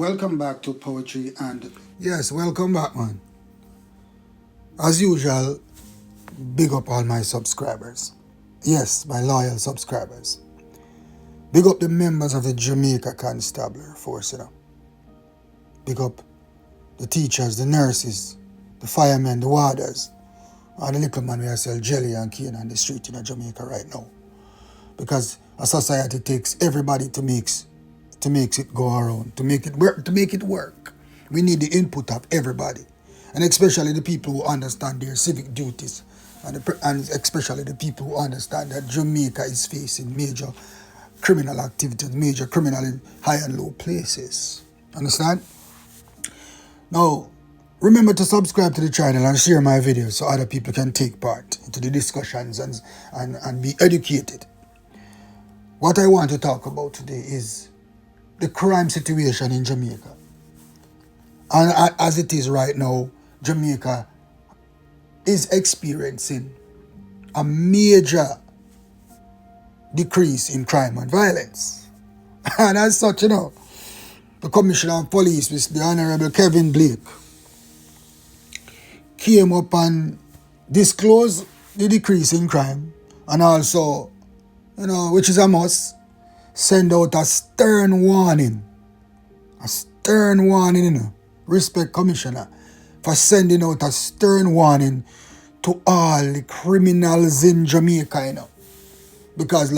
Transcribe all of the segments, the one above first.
Welcome back to Poetry and... Yes, welcome back, man. As usual, big up all my subscribers. Yes, my loyal subscribers. Big up the members of the Jamaica Constabulary Force, Big up the teachers, the nurses, the firemen, the warders, and the little man who sell jelly and cane on the street in Jamaica right now. Because a society takes everybody to make it go around, to make it work. We need the input of everybody, and especially the people who understand their civic duties, and especially the people who understand that Jamaica is facing major criminal activities, major criminal in high and low places. Understand? Now, remember to subscribe to the channel and share my videos so other people can take part into the discussions and be educated. What I want to talk about today is the crime situation in Jamaica. And as it is right now, Jamaica is experiencing a major decrease in crime and violence. And as such, the Commissioner of Police, the Honorable Kevin Blake, came up and disclosed the decrease in crime, and also, which is a must, send out a stern warning. Respect, Commissioner, for sending out a stern warning to all the criminals in Jamaica, Because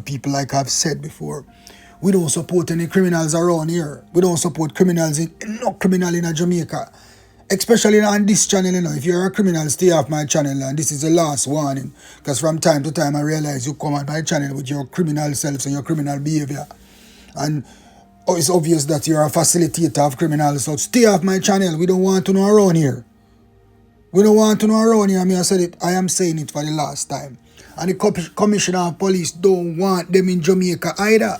people, like I've said before, we don't support any criminals around here. We don't support criminals no criminal in Jamaica. Especially on this channel, If you're a criminal, stay off my channel, and this is the last warning. Because from time to time I realize you come on my channel with your criminal selves and your criminal behavior. And it's obvious that you're a facilitator of criminals, so stay off my channel. We don't want to know around here. We don't want to know around here. I am saying it for the last time. And the Commissioner of Police don't want them in Jamaica either.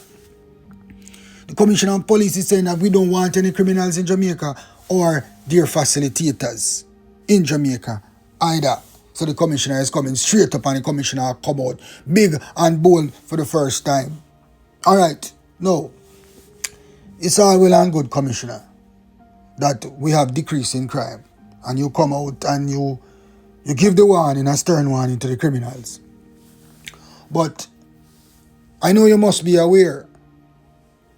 The Commissioner of Police is saying that we don't want any criminals in Jamaica or their facilitators in Jamaica either. So the Commissioner is coming straight up, and the Commissioner come out big and bold for the first time. Alright, no. It's all well and good, Commissioner, that we have decrease in crime. And you come out and you give the warning, a stern warning to the criminals. But I know you must be aware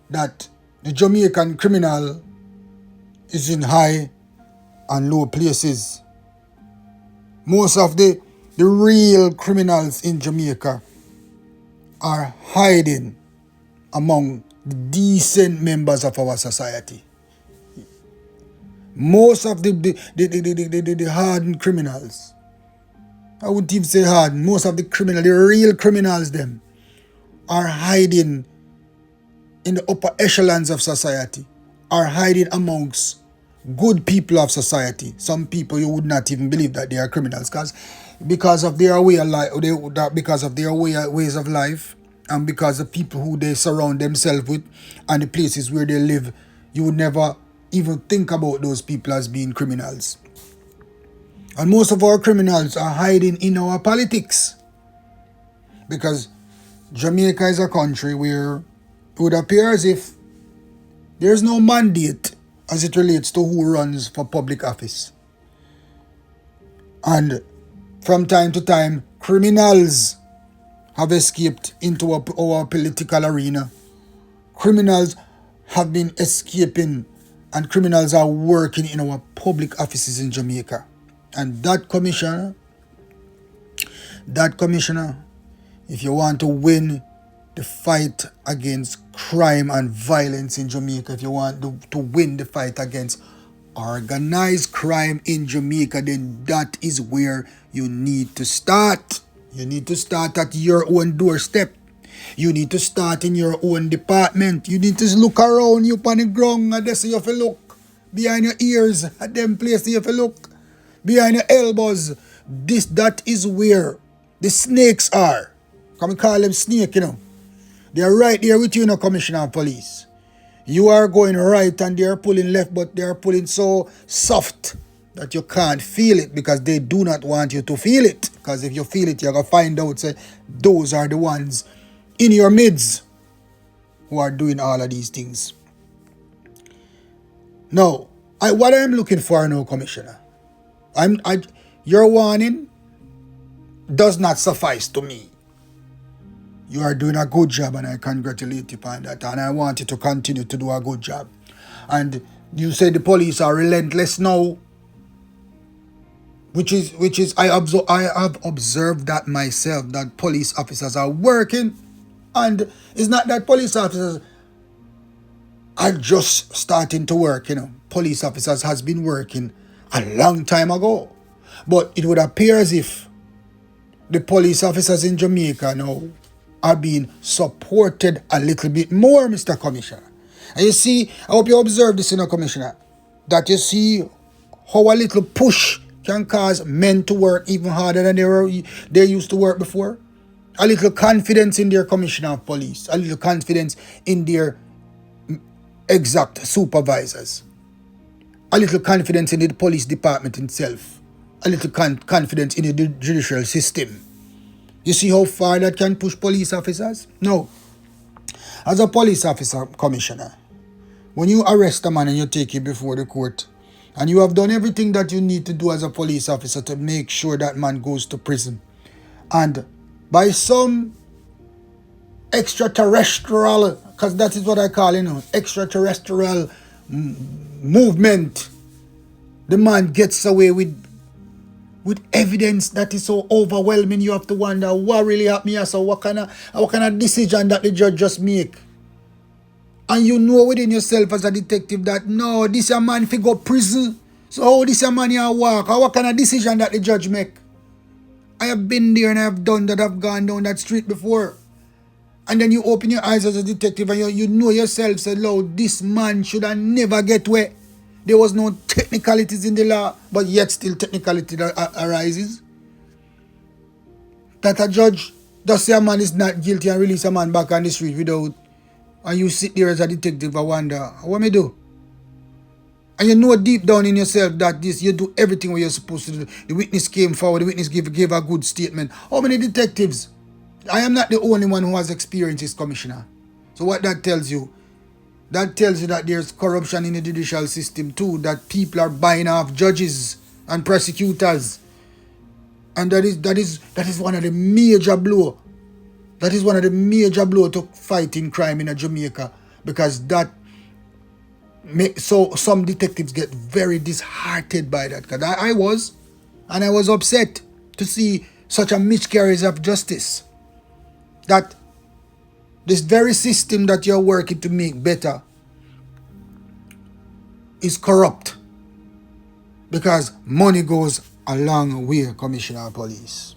that the Jamaican criminal is in high and low places. Most of the real criminals in Jamaica are hiding among the decent members of our society. Most of the hardened criminals, I wouldn't even say hardened, most of the real criminals, them, are hiding in the upper echelons of society, are hiding amongst good people of society. Some people you would not even believe that they are criminals, because of their way of life, because of their ways of life, and because the people who they surround themselves with and the places where they live, you would never even think about those people as being criminals. And most of our criminals are hiding in our politics, because Jamaica is a country where it would appear as if there's no mandate as it relates to who runs for public office. And from time to time, criminals have escaped into our political arena. Criminals have been escaping, and criminals are working in our public offices in Jamaica. And that commissioner, if you want to win the fight against crime and violence in Jamaica, if you want to win the fight against organized crime in Jamaica, then that is where you need to start. You need to start at your own doorstep. You need to start in your own department. You need to look around you on the ground, and that's you have to look. Behind your ears, at them place you have to look. Behind your elbows. That is where the snakes are. Come and call them snake, They are right there with you, Commissioner of Police. You are going right and they are pulling left, but they are pulling so soft that you can't feel it, because they do not want you to feel it. Because if you feel it, you're going to find out that those are the ones in your midst who are doing all of these things. No, what I'm looking for now, Commissioner, your warning does not suffice to me. You are doing a good job and I congratulate you on that, and I want you to continue to do a good job. And you say the police are relentless now, which is I have observed that myself, that police officers are working, and it's not that police officers are just starting to work, Police officers has been working a long time ago. But it would appear as if the police officers in Jamaica now are being supported a little bit more, Mr. Commissioner. And you see, I hope you observe this, Commissioner, that you see how a little push can cause men to work even harder than they used to work before. A little confidence in their commissioner of police, a little confidence in their exact supervisors, a little confidence in the police department itself, a little confidence in the judicial system. You see how far that can push police officers? No. As a police officer, Commissioner, when you arrest a man and you take him before the court, and you have done everything that you need to do as a police officer to make sure that man goes to prison, and by some extraterrestrial, because that is what I call it, extraterrestrial movement, the man gets away with evidence that is so overwhelming, you have to wonder what really happened here. So what kind of decision that the judge just make? And you know within yourself as a detective that no, this a man fi go prison. So how this a man here walk? Or what kind of decision that the judge make? I have been there and I have done that. I've gone down that street before. And then you open your eyes as a detective and you know yourself, say, Lord, this man should have never get away. There was no technicalities in the law, but yet still technicality arises. That a judge does say a man is not guilty and release a man back on the street without, and you sit there as a detective and wonder, what me do? And you know deep down in yourself that you do everything what you're supposed to do. The witness came forward, the witness gave a good statement. How many detectives? I am not the only one who has experienced this, Commissioner. So what that tells you? That tells you that there's corruption in the judicial system too, that people are buying off judges and prosecutors. And that is one of the major blow. That is one of the major blow to fighting crime in Jamaica, because that so some detectives get very disheartened by that. Because I was upset to see such a miscarriage of justice. That this very system that you're working to make better is corrupt, because money goes a long way, Commissioner of Police.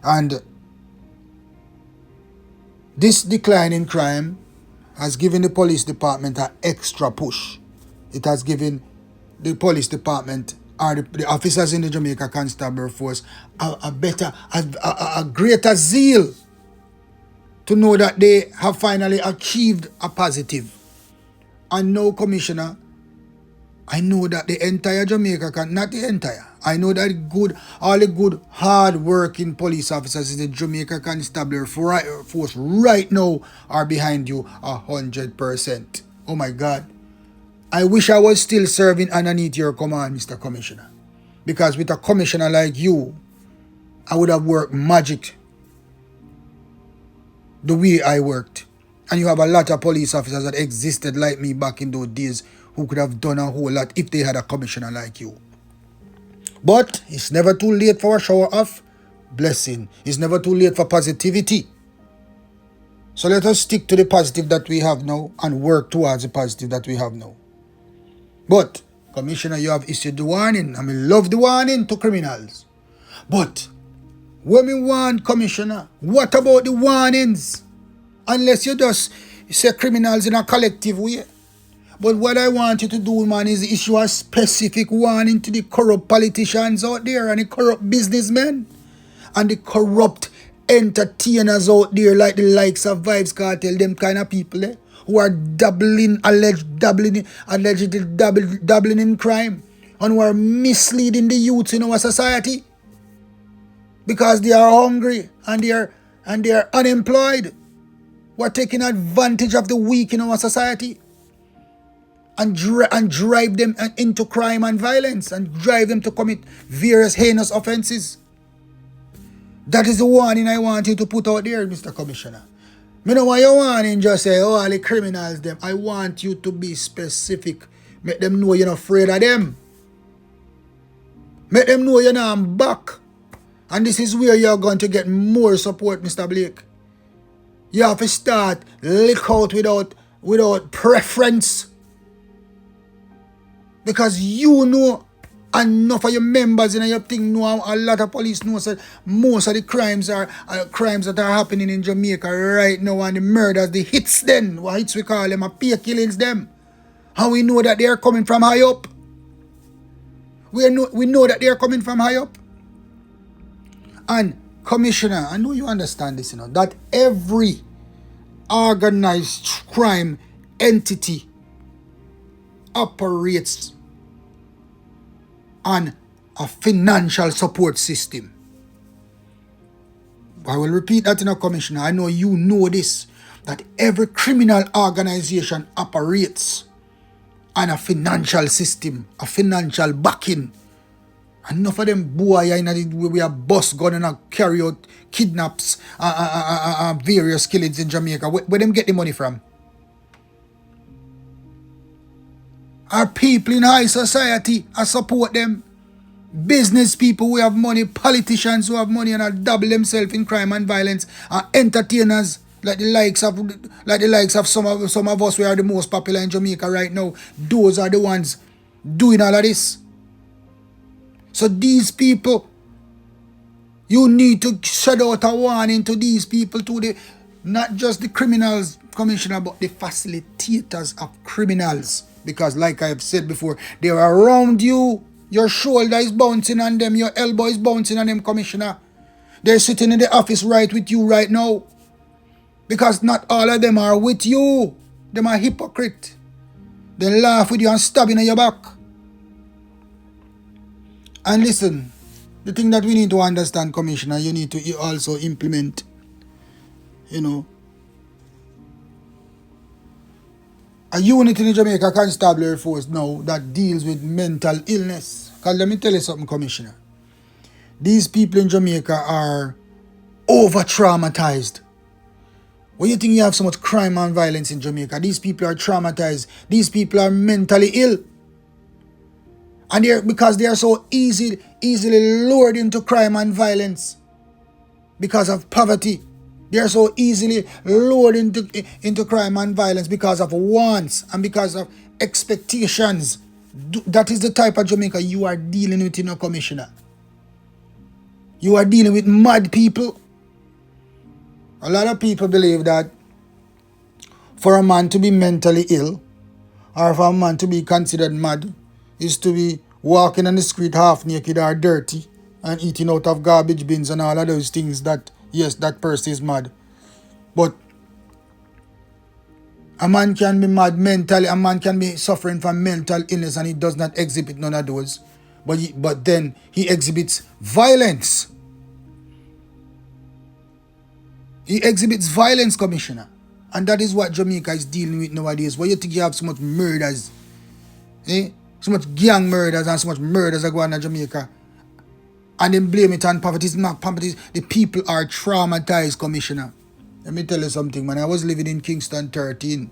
And this decline in crime has given the police department an extra push. It has given the police department or the officers in the Jamaica Constabulary Force a greater zeal to know that they have finally achieved a positive. And now, Commissioner, I know that the entire Jamaica, not the entire, I know that all the good, hard-working police officers in the Jamaica Constabulary Force right now are behind you 100%. Oh my God. I wish I was still serving underneath your command, Mr. Commissioner. Because with a commissioner like you, I would have worked magic the way I worked. And you have a lot of police officers that existed like me back in those days who could have done a whole lot if they had a commissioner like you. But it's never too late for a shower of blessing. It's never too late for positivity. So let us stick to the positive that we have now and work towards the positive that we have now. But, Commissioner, you have issued the warning. I love the warning to criminals. But, when we warn, Commissioner, what about the warnings? Unless you just say criminals in a collective way. But what I want you to do, man, is issue a specific warning to the corrupt politicians out there and the corrupt businessmen and the corrupt entertainers out there like the likes of Vibes Cartel, them kind of people who are allegedly dabbling in crime and who are misleading the youth in our society because they are hungry and they are unemployed. We're taking advantage of the weak in our society. and drive them into crime and violence and drive them to commit various heinous offenses. That is the warning I want you to put out there, Mr. Commissioner. Me no want your warning just say, oh, all the criminals them. I want you to be specific. Make them know you're not afraid of them. Make them know you're not back. And this is where you're going to get more support, Mr. Blake. You have to start lick out without preference. Because you know enough of your members in your thing know, a lot of police know that most of the crimes are crimes that are happening in Jamaica right now, and the murders, the hits then, what hits we call them, are peer killings them. How we know that they are coming from high up? We know that they are coming from high up. And Commissioner, I know you understand this, that every organized crime entity operates on a financial support system. I will repeat that, Commissioner. I know you know this, that every criminal organization operates on a financial system, a financial backing. Enough of them boy we are bust gun and carry out kidnaps, various killings in Jamaica. Where them get the money from? Our people in high society, I support them. Business people who have money, politicians who have money and are double themselves in crime and violence, and entertainers like the likes of some of us who are the most popular in Jamaica right now. Those are the ones doing all of this. So these people, you need to shed out a warning to these people, to not just the criminals, Commissioner, but the facilitators of criminals. Because like I've said before, they're around you. Your shoulder is bouncing on them. Your elbow is bouncing on them, Commissioner. They're sitting in the office right with you right now. Because not all of them are with you. Them are hypocrite. They laugh with you and stab you in your back. And listen, the thing that we need to understand, Commissioner, you need to also implement, a unit in the Jamaica Constabulary Force now that deals with mental illness. Because let me tell you something, Commissioner. These people in Jamaica are over-traumatized. When you think you have so much crime and violence in Jamaica, these people are traumatized. These people are mentally ill. And because they are so easily lured into crime and violence because of poverty. They are so easily lured into crime and violence because of wants and because of expectations. That is the type of Jamaica you are dealing with, Commissioner. You are dealing with mad people. A lot of people believe that for a man to be mentally ill or for a man to be considered mad is to be walking on the street half naked or dirty and eating out of garbage bins and all of those things that, yes, that person is mad. But a man can be mad mentally, a man can be suffering from mental illness and he does not exhibit none of those. But then he exhibits violence. He exhibits violence, Commissioner. And that is what Jamaica is dealing with nowadays. Why you think you have so much murders? So much gang murders and so much murders are going on in Jamaica. And then blame it on poverty. It's not poverty. The people are traumatized, Commissioner. Let me tell you something, man. I was living in Kingston 13.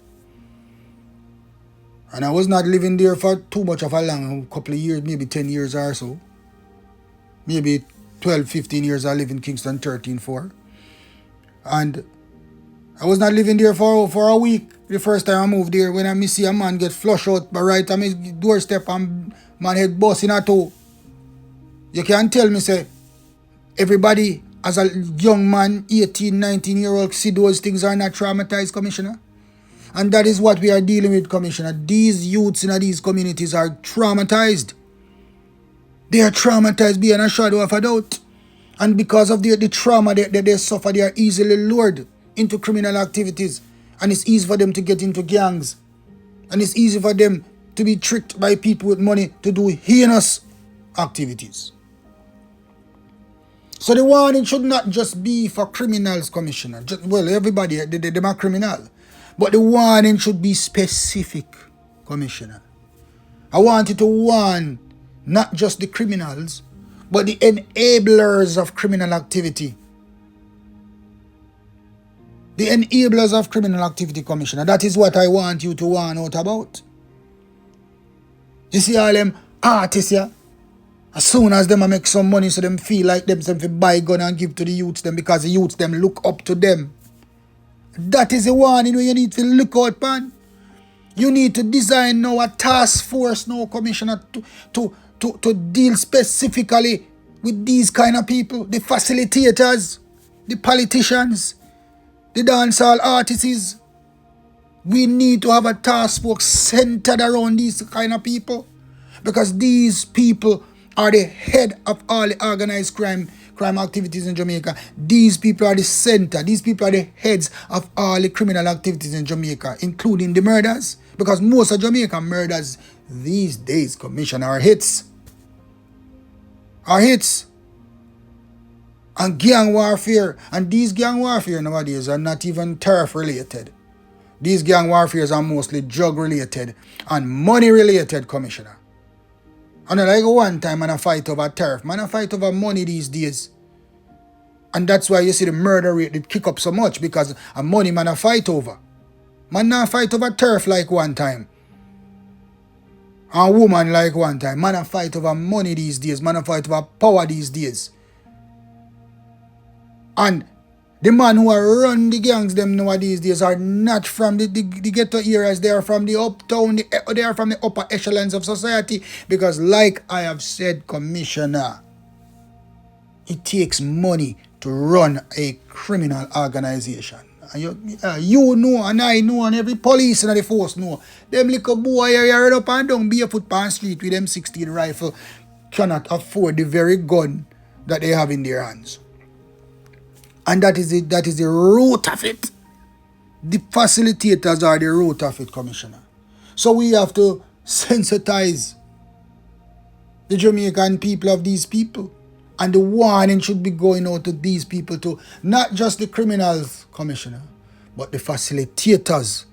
And I was not living there for too much of a long couple of years, maybe 10 years or so. Maybe 12, 15 years I live in Kingston 13 for. And I was not living there for a week. The first time I moved there, when I see a man get flushed out right on my doorstep and man head busting at all. You can't tell me, say, everybody as a young man, 18, 19-year-old, see those things are not traumatized, Commissioner. And that is what we are dealing with, Commissioner. These youths in these communities are traumatized. They are traumatized beyond a shadow of a doubt. And because of the trauma that they suffer, they are easily lured into criminal activities. And it's easy for them to get into gangs. And it's easy for them to be tricked by people with money to do heinous activities. So the warning should not just be for criminals, Commissioner. Well, everybody, they are criminal. But the warning should be specific. Commissioner. I want you to warn not just the criminals, but the enablers of criminal activity. The enablers of criminal activity, Commissioner. That is what I want you to warn out about. You see all them artists here? As soon as them make some money, so them feel like them to buy gun and give to the youths them because the youths them look up to them. That is a warning where you need to look out, man. You need to design now a task force now, Commissioner, to deal specifically with these kind of people. The facilitators, the politicians, the dancehall artists. We need to have a task force centered around these kind of people. Because these people are the head of all the organized crime activities in Jamaica. These people are the center. These people are the heads of all the criminal activities in Jamaica, including the murders. Because most of Jamaican murders these days, Commissioner, are hits. Are hits. And gang warfare. And these gang warfare nowadays are not even turf related. These gang warfares are mostly drug related and money related, Commissioner. And like one time man a fight over turf, man a fight over money these days. And that's why you see the murder rate they kick up so much, because a money man a fight over. Man not fight over turf like one time. A woman like one time. Man a fight over money these days. Man a fight over power these days. And the man who are run the gangs them nowadays days are not from the ghetto areas. They are from the uptown. They are from the upper echelons of society. Because like I have said, Commissioner, it takes money to run a criminal organization. And you know, and I know, and every police and the force know. Them little boy here run up and down barefoot on street with them 16 rifle cannot afford the very gun that they have in their hands. And that is the root of it. The facilitators are the root of it, Commissioner. So we have to sensitize the Jamaican people of these people. And the warning should be going out to these people too. Not just the criminals, Commissioner, but the facilitators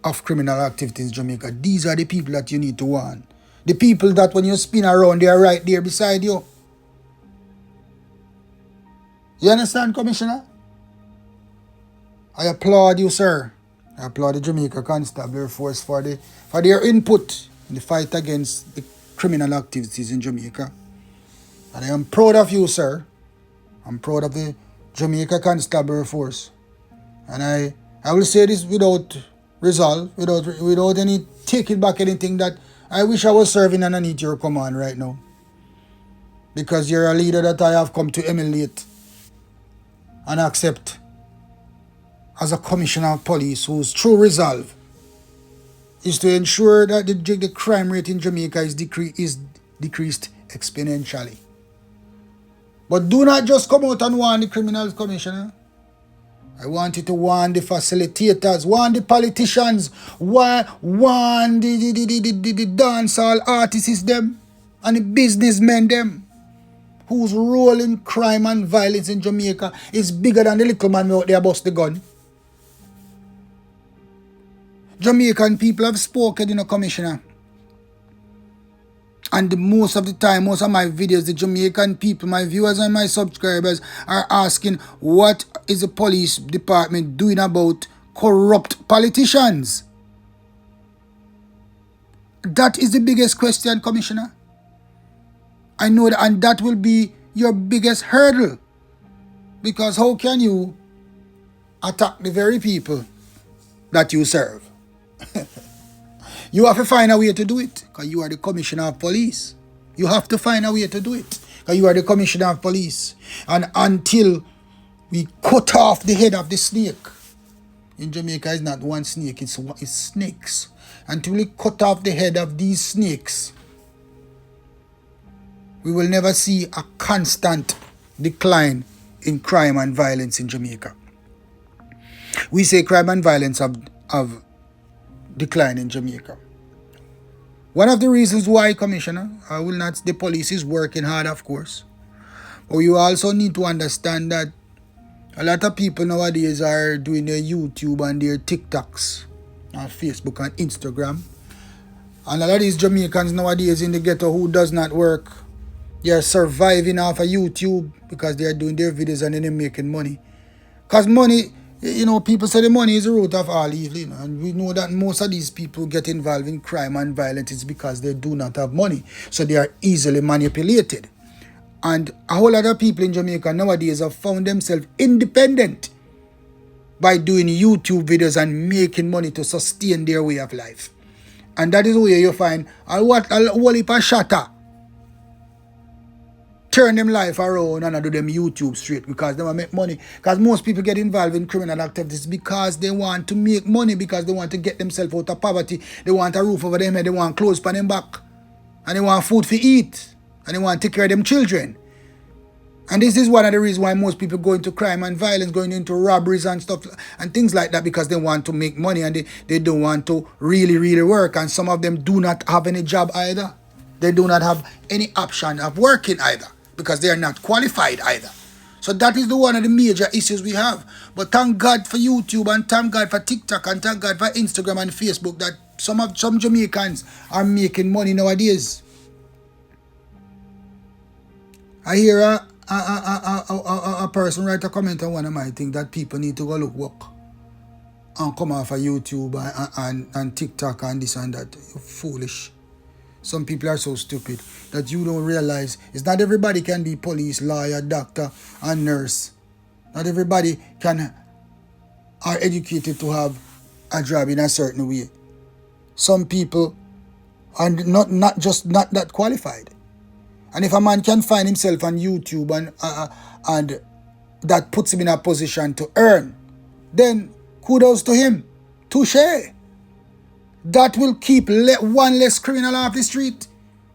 of criminal activities in Jamaica. These are the people that you need to warn. The people that when you spin around, they are right there beside you. You understand, Commissioner? I applaud you, sir. I applaud the Jamaica Constabulary Force for their input in the fight against the criminal activities in Jamaica. And I am proud of you, sir. I'm proud of the Jamaica Constabulary Force. And I will say this without resolve, without any taking back anything, that I wish I was serving underneath your command right now. Because you're a leader that I have come to emulate and accept as a commissioner of police whose true resolve is to ensure that the crime rate in Jamaica is decreased exponentially. But do not just come out and warn the criminals, Commissioner. I want you to warn the facilitators, warn the politicians, warn the dancehall artists them, and the businessmen them, whose role in crime and violence in Jamaica is bigger than the little man out there bust the gun. Jamaican people have spoken, Commissioner. And most of the time, most of my videos, the Jamaican people, my viewers and my subscribers are asking, what is the police department doing about corrupt politicians? That is the biggest question, Commissioner. I know that, and that will be your biggest hurdle. Because how can you attack the very people that you serve? You have to find a way to do it, because you are the commissioner of police. You have to find a way to do it, because you are the commissioner of police. And until we cut off the head of the snake, in Jamaica it's not one snake, it's snakes. Until we cut off the head of these snakes, we will never see a constant decline in crime and violence in Jamaica. We say crime and violence have declined in Jamaica. One of the reasons why, Commissioner, the police is working hard, of course. But you also need to understand that a lot of people nowadays are doing their YouTube and their TikToks on Facebook and Instagram. And a lot of these Jamaicans nowadays in the ghetto who does not work, they are surviving off of YouTube because they are doing their videos and then they're making money. Because money, people say the money is the root of all evil, and we know that most of these people get involved in crime and violence is because they do not have money. So they are easily manipulated. And a whole lot of people in Jamaica nowadays have found themselves independent by doing YouTube videos and making money to sustain their way of life. And that is where you find a whole heap of shatter turn them life around and do them YouTube straight because they want to make money. Because most people get involved in criminal activities because they want to make money, because they want to get themselves out of poverty. They want a roof over them head, they want clothes on them back, and they want food to eat, and they want to take care of them children. And this is one of the reasons why most people go into crime and violence, going into robberies and stuff and things like that, because they want to make money and they don't want to really work. And some of them do not have any job either. They do not have any option of working either, because they are not qualified either. So that is one of the major issues we have. But thank God for YouTube, and thank God for TikTok, and thank God for Instagram and Facebook that some Jamaicans are making money nowadays. I hear a person write a comment on one of my things that people need to go look work and come off of YouTube and TikTok and this and that. You're foolish. Some people are so stupid that you don't realize it's not everybody can be police, lawyer, doctor, and nurse. Not everybody are educated to have a job in a certain way. Some people are not that qualified. And if a man can find himself on YouTube and that puts him in a position to earn, then kudos to him. Touché. That will keep one less criminal off the street.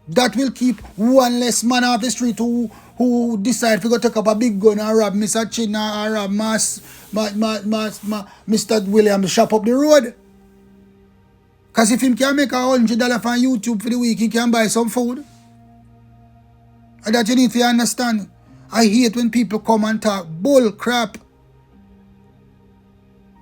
That will keep one less man off the street who decide to go take up a big gun and rob Mr. Chin or rob Mr. Williams shop up the road. Because if him can make $100 from YouTube for the week, he can buy some food. And that you need to understand. I hate when people come and talk bull crap.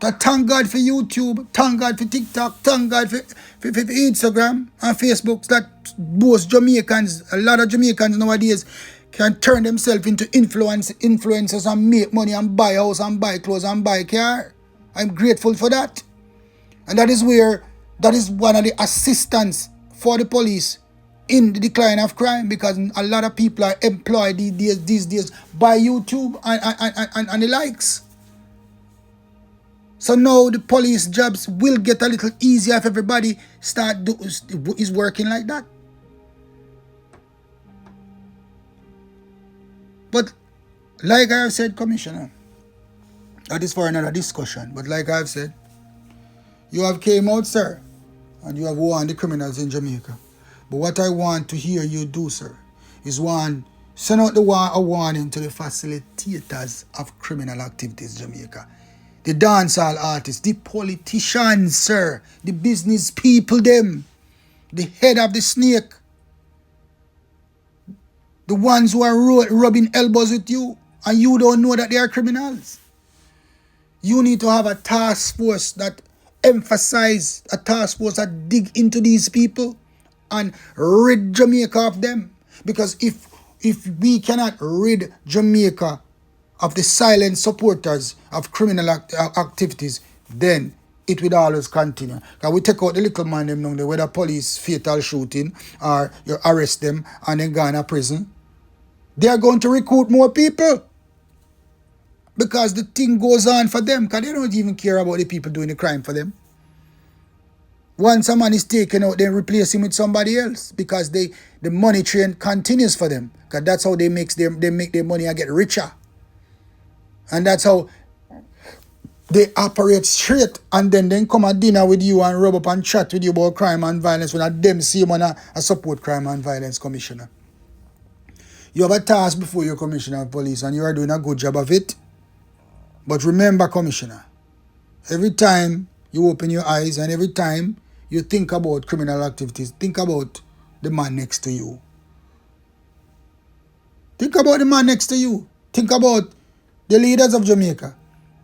That thank God for YouTube, thank God for TikTok, thank God for Instagram and Facebook. That most Jamaicans, a lot of Jamaicans nowadays, can turn themselves into influencers and make money and buy house and buy clothes and buy car. I'm grateful for that. And that is one of the assistants for the police in the decline of crime, because a lot of people are employed these days by YouTube and the likes. So now the police jobs will get a little easier if everybody is working like that. But like I have said, Commissioner, that is for another discussion. But like I have said, you have came out, sir, and you have warned the criminals in Jamaica. But what I want to hear you do, sir, is send out a warning to the facilitators of criminal activities in Jamaica. The dancehall artists, the politicians, sir, the business people, them, the head of the snake, the ones who are rubbing elbows with you, and you don't know that they are criminals. You need to have a task force that emphasize, a task force that dig into these people and rid Jamaica of them. Because if we cannot rid Jamaica of the silent supporters of criminal activities, then it will always continue. Because we take out the little man them now, whether police fatal shooting or you arrest them and then go in a prison, they are going to recruit more people. Because the thing goes on for them, because they don't even care about the people doing the crime for them. Once a man is taken out, they replace him with somebody else, because the money train continues for them. Because that's how they make their money and get richer. And that's how they operate straight, and then they come at dinner with you and rub up and chat with you about crime and violence when them see man a support crime and violence commissioner. You have a task before you're commissioner of police, and you are doing a good job of it. But remember, Commissioner, every time you open your eyes and every time you think about criminal activities, think about the man next to you. Think about the man next to you. Think about the leaders of Jamaica.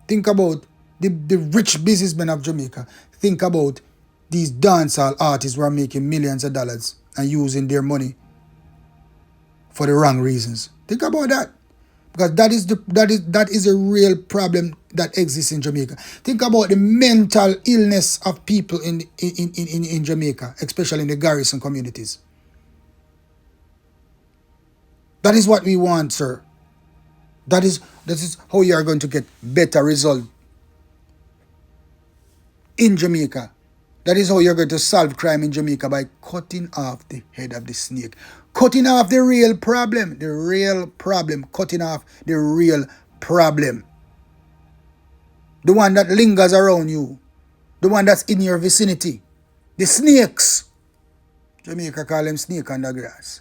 Think about the rich businessmen of Jamaica. Think about these dancehall artists were making millions of dollars and using their money for the wrong reasons. Think about that. Because that is a real problem that exists in Jamaica. Think about the mental illness of people in Jamaica, especially in the garrison communities. That is what we want, sir. That is how you are going to get better results in Jamaica. That is how you're going to solve crime in Jamaica, by cutting off the head of the snake. Cutting off the real problem. The real problem. Cutting off the real problem. The one that lingers around you. The one that's in your vicinity. The snakes. Jamaica call them snake under grass.